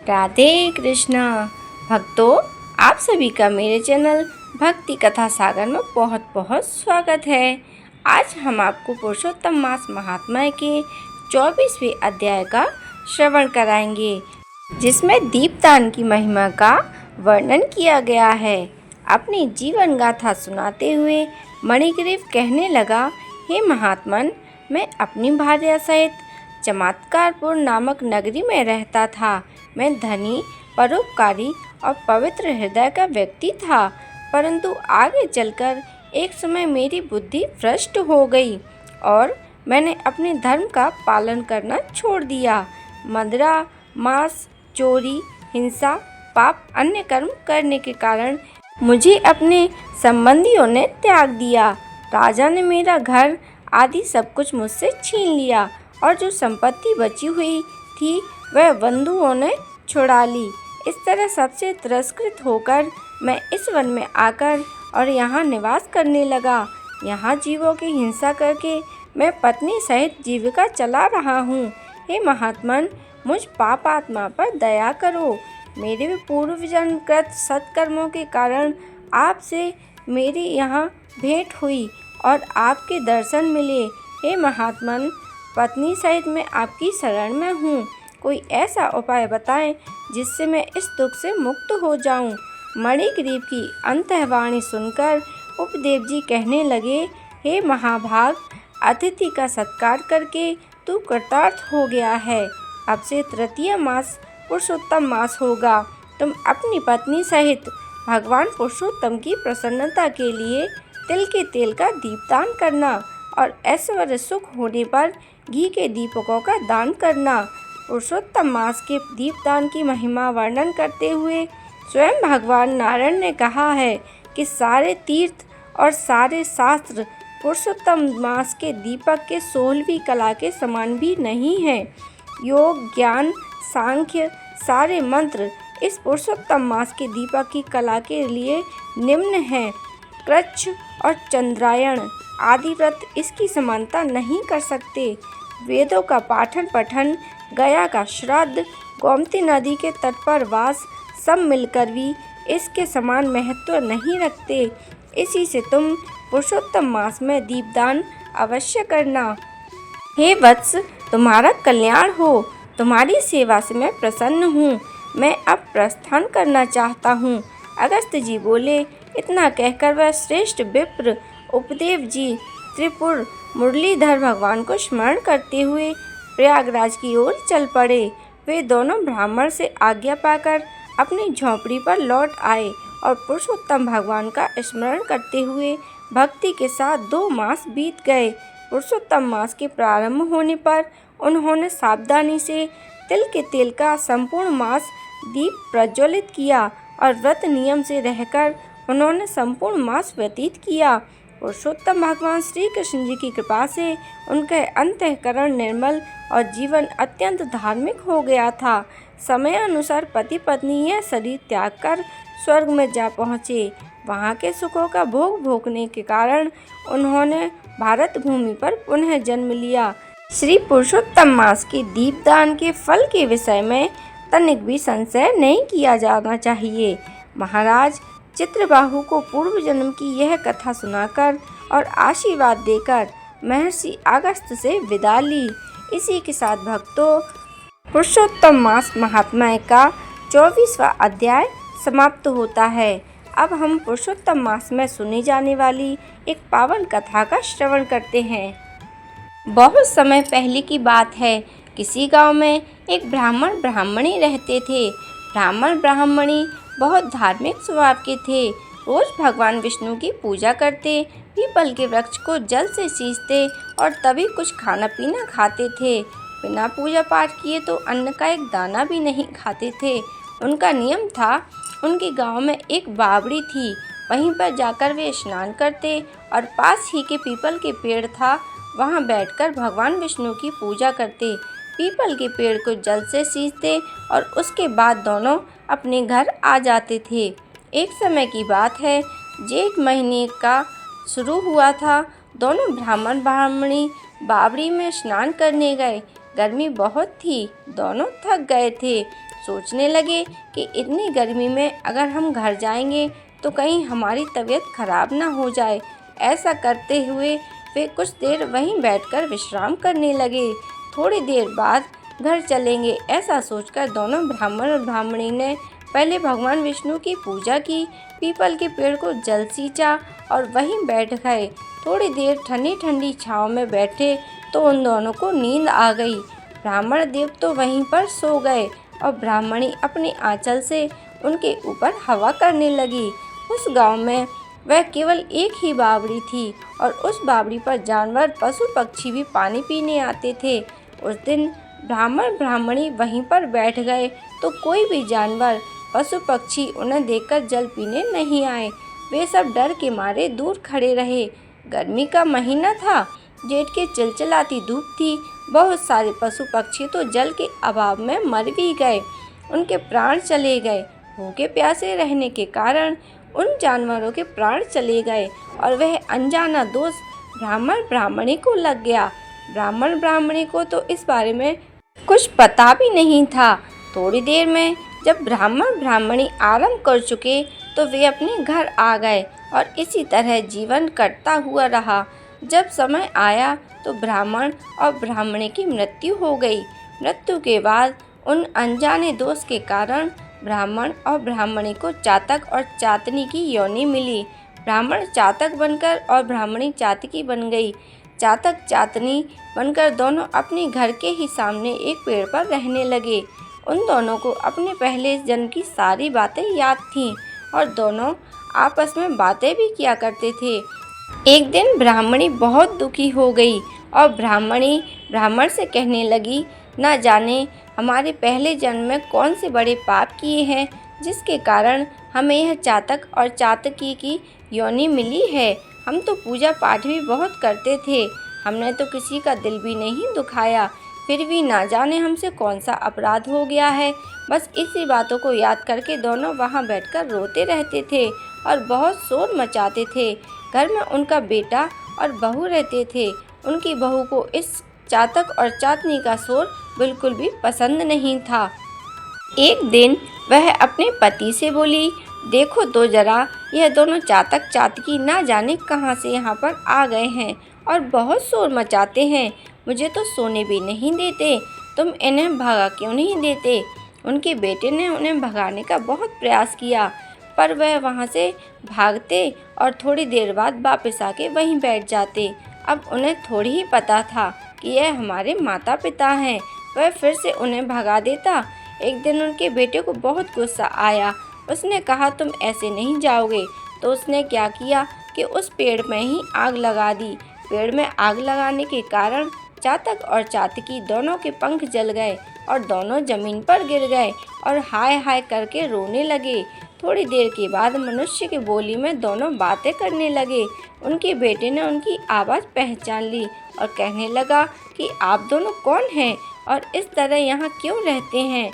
राधे कृष्णा भक्तों, आप सभी का मेरे चैनल भक्ति कथा सागर में बहुत बहुत स्वागत है। आज हम आपको पुरुषोत्तम मास महात्म्य के 24वें अध्याय का श्रवण कराएंगे, जिसमें दीपदान की महिमा का वर्णन किया गया है। अपनी जीवन गाथा सुनाते हुए मणिग्रीव कहने लगा, हे महात्मन, मैं अपनी भार्या सहित चमत्कारपुर नामक नगरी में रहता था। मैं धनी, परोपकारी और पवित्र हृदय का व्यक्ति था, परंतु आगे चलकर एक समय मेरी बुद्धि भ्रष्ट हो गई और मैंने अपने धर्म का पालन करना छोड़ दिया। मदिरा, मांस, चोरी, हिंसा, पाप अन्य कर्म करने के कारण मुझे अपने संबंधियों ने त्याग दिया। राजा ने मेरा घर आदि सब कुछ मुझसे छीन लिया और जो संपत्ति बची हुई थी वह बंधुओं ने छुड़ा ली। इस तरह सबसे तिरस्कृत होकर मैं इस वन में आकर और यहाँ निवास करने लगा। यहाँ जीवों की हिंसा करके मैं पत्नी सहित जीविका चला रहा हूँ। हे महात्मन, मुझ पापात्मा पर दया करो। मेरे पूर्व जन्मकृत सत्कर्मों के कारण आपसे मेरी यहाँ भेंट हुई और आपके दर्शन मिले। हे महात्मन, पत्नी सहित मैं आपकी शरण में हूँ। कोई ऐसा उपाय बताएं जिससे मैं इस दुख से मुक्त हो जाऊं। मणिग्रीव की अंतःवाणी सुनकर उपदेव जी कहने लगे, हे महाभाग, अतिथि का सत्कार करके तू कृतार्थ हो गया है। अब से तृतीय मास पुरुषोत्तम मास होगा। तुम अपनी पत्नी सहित भगवान पुरुषोत्तम की प्रसन्नता के लिए तिल के तेल का दीपदान करना और ऐश्वर्य सुख होने पर घी के दीपकों का दान करना। पुरुषोत्तम मास के दीपदान की महिमा वर्णन करते हुए स्वयं भगवान नारायण ने कहा है कि सारे तीर्थ और सारे शास्त्र पुरुषोत्तम मास के दीपक के 16वीं कला के समान भी नहीं है। योग, ज्ञान, सांख्य सारे मंत्र इस पुरुषोत्तम मास के दीपक की कला के लिए निम्न हैं। कृच्छ और चंद्रायण आदि व्रत इसकी समानता नहीं कर सकते। वेदों का पाठन पठन, गया का श्राद्ध, गोमती नदी के तट पर वास सब मिलकर भी इसके समान महत्व नहीं रखते। इसी से तुम पुरुषोत्तम मास में दीपदान अवश्य करना। हे वत्स, तुम्हारा कल्याण हो। तुम्हारी सेवा से मैं प्रसन्न हूँ। मैं अब प्रस्थान करना चाहता हूँ। अगस्त्य जी बोले। इतना कहकर वह श्रेष्ठ विप्र उपदेव जी त्रिपुर मुरलीधर भगवान को स्मरण करते हुए प्रयागराज की ओर चल पड़े। वे दोनों ब्राह्मण से आज्ञा पाकर अपनी झोंपड़ी पर लौट आए और पुरुषोत्तम भगवान का स्मरण करते हुए भक्ति के साथ 2 मास बीत गए। पुरुषोत्तम मास के प्रारंभ होने पर उन्होंने सावधानी से तिल के तेल का संपूर्ण मास दीप प्रज्वलित किया और व्रत नियम से रहकर उन्होंने संपूर्ण मास व्यतीत किया। पुरुषोत्तम भगवान श्री कृष्ण जी की कृपा से उनके अंतःकरण निर्मल और जीवन अत्यंत धार्मिक हो गया था। समय अनुसार पति पत्नी यह शरीर त्याग कर स्वर्ग में जा पहुँचे। वहाँ के सुखों का भोग भोगने के कारण उन्होंने भारत भूमि पर पुनः जन्म लिया। श्री पुरुषोत्तम मास के दीपदान के फल के विषय में तनिक भी संशय नहीं किया जाना चाहिए। महाराज चित्रबाहु को पूर्व जन्म की यह कथा सुनाकर और आशीर्वाद देकर महर्षि अगस्त्य से विदा ली। इसी के साथ भक्तों, पुरुषोत्तम मास महात्म्य का 24वां अध्याय समाप्त होता है। अब हम पुरुषोत्तम मास में सुनी जाने वाली एक पावन कथा का श्रवण करते हैं। बहुत समय पहले की बात है। किसी गांव में एक ब्राह्मण ब्राह्मणी रहते थे। ब्राह्मण ब्राह्मणी बहुत धार्मिक स्वभाव के थे। रोज भगवान विष्णु की पूजा करते, पीपल के वृक्ष को जल से सींचते और तभी कुछ खाना पीना खाते थे। बिना पूजा पाठ किए तो अन्न का एक दाना भी नहीं खाते थे। उनका नियम था, उनके गांव में एक बावड़ी थी, वहीं पर जाकर वे स्नान करते और पास ही के पीपल के पेड़ था, वहां बैठकर भगवान विष्णु की पूजा करते। पीपल के पेड़ को जल से सींचते और उसके बाद दोनों अपने घर आ जाते थे। एक समय की बात है, जेठ महीने का शुरू हुआ था। दोनों ब्राह्मण ब्राह्मणी बावड़ी में स्नान करने गए। गर्मी बहुत थी, दोनों थक गए थे। सोचने लगे कि इतनी गर्मी में अगर हम घर जाएंगे तो कहीं हमारी तबीयत खराब ना हो जाए। ऐसा करते हुए वे कुछ देर वहीं बैठकर विश्राम करने लगे। थोड़ी देर बाद घर चलेंगे, ऐसा सोचकर दोनों ब्राह्मण और ब्राह्मणी ने पहले भगवान विष्णु की पूजा की, पीपल के पेड़ को जल सींचा और वहीं बैठ गए। थोड़ी देर ठंडी ठंडी छांव में बैठे तो उन दोनों को नींद आ गई। ब्राह्मण देव तो वहीं पर सो गए और ब्राह्मणी अपने आंचल से उनके ऊपर हवा करने लगी। उस गांव में वह केवल एक ही बावड़ी थी और उस बावड़ी पर जानवर, पशु पक्षी भी पानी पीने आते थे। उस दिन ब्राह्मण ब्राह्मणी वहीं पर बैठ गए तो कोई भी जानवर, पशु पक्षी उन्हें देखकर जल पीने नहीं आए। वे सब डर के मारे दूर खड़े रहे। गर्मी का महीना था, जेठ की चिलचिलाती धूप थी। बहुत सारे पशु पक्षी तो जल के अभाव में मर भी गए, उनके प्राण चले गए। भूखे प्यासे रहने के कारण उन जानवरों के प्राण चले गए और वह अनजाना दोष ब्राह्मण ब्राह्मणी को लग गया। ब्राह्मण ब्राह्मणी को तो इस बारे में कुछ पता भी नहीं था। थोड़ी देर में जब ब्राह्मण ब्राह्मणी आराम कर चुके तो वे अपने घर आ गए और इसी तरह जीवन कटता हुआ रहा। जब समय आया तो ब्राह्मण और ब्राह्मणी की मृत्यु हो गई। मृत्यु के बाद उन अनजाने दोष के कारण ब्राह्मण और ब्राह्मणी को चातक और चातनी की योनि मिली। ब्राह्मण चातक बनकर और ब्राह्मणी चातकी बन गई। चातक चातनी बनकर दोनों अपने घर के ही सामने एक पेड़ पर रहने लगे। उन दोनों को अपने पहले जन्म की सारी बातें याद थीं और दोनों आपस में बातें भी किया करते थे। एक दिन ब्राह्मणी बहुत दुखी हो गई और ब्राह्मणी ब्राह्मण से कहने लगी, न जाने हमारे पहले जन्म में कौन से बड़े पाप किए हैं जिसके कारण हमें यह चातक और चातकी की योनि मिली है। हम तो पूजा पाठ भी बहुत करते थे, हमने तो किसी का दिल भी नहीं दुखाया, फिर भी ना जाने हमसे कौन सा अपराध हो गया है। बस इसी बातों को याद करके दोनों वहाँ बैठकर रोते रहते थे और बहुत शोर मचाते थे। घर में उनका बेटा और बहू रहते थे। उनकी बहू को इस चातक और चातनी का शोर बिल्कुल भी पसंद नहीं था। एक दिन वह अपने पति से बोली, देखो तो जरा, यह दोनों चातक चातकी ना जाने कहाँ से यहाँ पर आ गए हैं और बहुत शोर मचाते हैं। मुझे तो सोने भी नहीं देते, तुम इन्हें भगा क्यों नहीं देते? उनके बेटे ने उन्हें भगाने का बहुत प्रयास किया पर वह वहाँ से भागते और थोड़ी देर बाद वापस आके वहीं बैठ जाते। अब उन्हें थोड़ी ही पता था कि यह हमारे माता पिता हैं। वह फिर से उन्हें भगा देता। एक दिन उनके बेटे को बहुत गुस्सा आया। उसने कहा, तुम ऐसे नहीं जाओगे। तो उसने क्या किया कि उस पेड़ में ही आग लगा दी। पेड़ में आग लगाने के कारण चातक और चातकी दोनों के पंख जल गए और दोनों जमीन पर गिर गए और हाय हाय करके रोने लगे। थोड़ी देर के बाद मनुष्य की बोली में दोनों बातें करने लगे। उनके बेटे ने उनकी आवाज़ पहचान ली और कहने लगा कि आप दोनों कौन हैं और इस तरह यहाँ क्यों रहते हैं?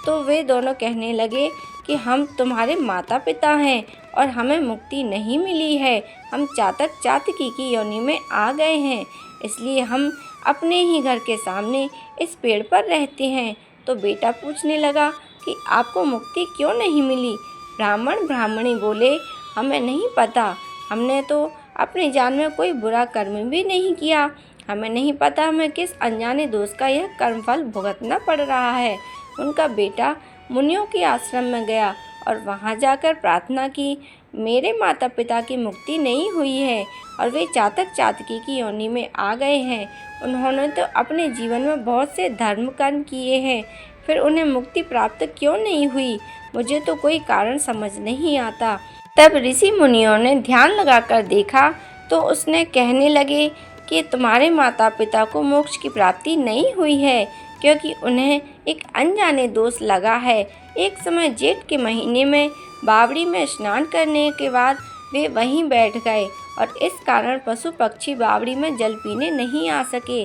तो वे दोनों कहने लगे कि हम तुम्हारे माता पिता हैं और हमें मुक्ति नहीं मिली है। हम चातक चातकी की योनि में आ गए हैं, इसलिए हम अपने ही घर के सामने इस पेड़ पर रहते हैं। तो बेटा पूछने लगा कि आपको मुक्ति क्यों नहीं मिली? ब्राह्मण ब्राह्मणी बोले, हमें नहीं पता, हमने तो अपने जान में कोई बुरा कर्म भी नहीं किया। हमें नहीं पता हमें किस अनजाने दोष का यह कर्मफल भुगतना पड़ रहा है। उनका बेटा मुनियों के आश्रम में गया और वहां जाकर प्रार्थना की, मेरे माता पिता की मुक्ति नहीं हुई है और वे चातक चातकी की योनि में आ गए हैं। उन्होंने तो अपने जीवन में बहुत से धर्म कर्म किए हैं, फिर उन्हें मुक्ति प्राप्त क्यों नहीं हुई? मुझे तो कोई कारण समझ नहीं आता। तब ऋषि मुनियों ने ध्यान लगाकर देखा तो उसने कहने लगे कि तुम्हारे माता पिता को मोक्ष की प्राप्ति नहीं हुई है, क्योंकि उन्हें एक अनजाने दोष लगा है। एक समय जेठ के महीने में बावड़ी में स्नान करने के बाद वे वहीं बैठ गए और इस कारण पशु पक्षी बावड़ी में जल पीने नहीं आ सके।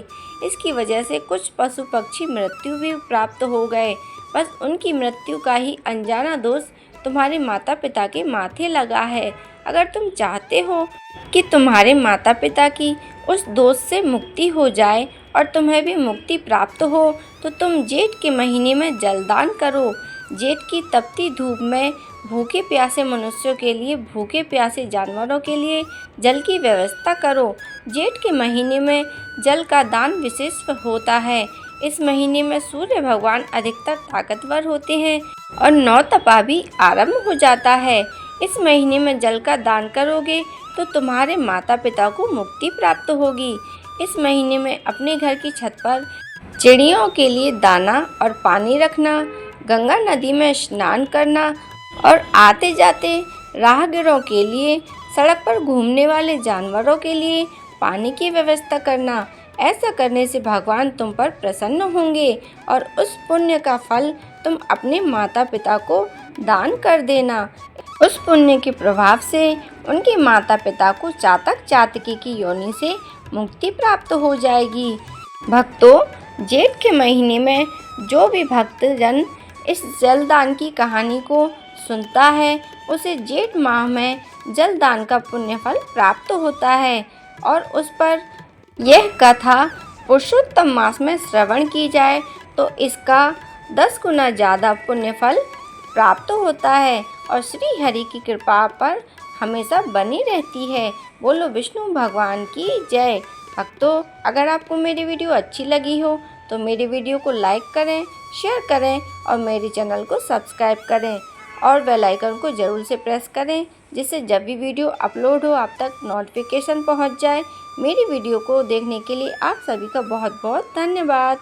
इसकी वजह से कुछ पशु पक्षी मृत्यु भी प्राप्त हो गए। बस उनकी मृत्यु का ही अनजाना दोष तुम्हारे माता पिता के माथे लगा है। अगर तुम चाहते हो कि तुम्हारे माता पिता की उस दोष से मुक्ति हो जाए और तुम्हें भी मुक्ति प्राप्त हो तो तुम जेठ के महीने में जलदान करो। जेठ की तपती धूप में भूखे प्यासे मनुष्यों के लिए, भूखे प्यासे जानवरों के लिए जल की व्यवस्था करो। जेठ के महीने में जल का दान विशेष होता है। इस महीने में सूर्य भगवान अधिकतर ताकतवर होते हैं और नौतपा भी आरंभ हो जाता है। इस महीने में जल का दान करोगे तो तुम्हारे माता पिता को मुक्ति प्राप्त होगी। इस महीने में अपने घर की छत पर चिड़ियों के लिए दाना और पानी रखना, गंगा नदी में स्नान करना और आते जाते राहगीरों के लिए, सड़क पर घूमने वाले जानवरों के लिए पानी की व्यवस्था करना। ऐसा करने से भगवान तुम पर प्रसन्न होंगे और उस पुण्य का फल तुम अपने माता पिता को दान कर देना। उस पुण्य के प्रभाव से उनके माता पिता को चातक चातकी की योनि से मुक्ति प्राप्त हो जाएगी। भक्तों, जेठ के महीने में जो भी भक्तजन इस जलदान की कहानी को सुनता है उसे जेठ माह में जलदान का पुण्य फल प्राप्त होता है और उस पर यह कथा पुरुषोत्तम मास में श्रवण की जाए तो इसका 10 गुना ज़्यादा पुण्य फल प्राप्त होता है और श्री हरि की कृपा पर हमेशा बनी रहती है। बोलो विष्णु भगवान की जय। भक्तों, अगर आपको मेरी वीडियो अच्छी लगी हो तो मेरी वीडियो को लाइक करें, शेयर करें और मेरे चैनल को सब्सक्राइब करें और बेल आइकन को ज़रूर से प्रेस करें, जिससे जब भी वीडियो अपलोड हो आप तक नोटिफिकेशन पहुंच जाए। मेरी वीडियो को देखने के लिए आप सभी का बहुत बहुत धन्यवाद।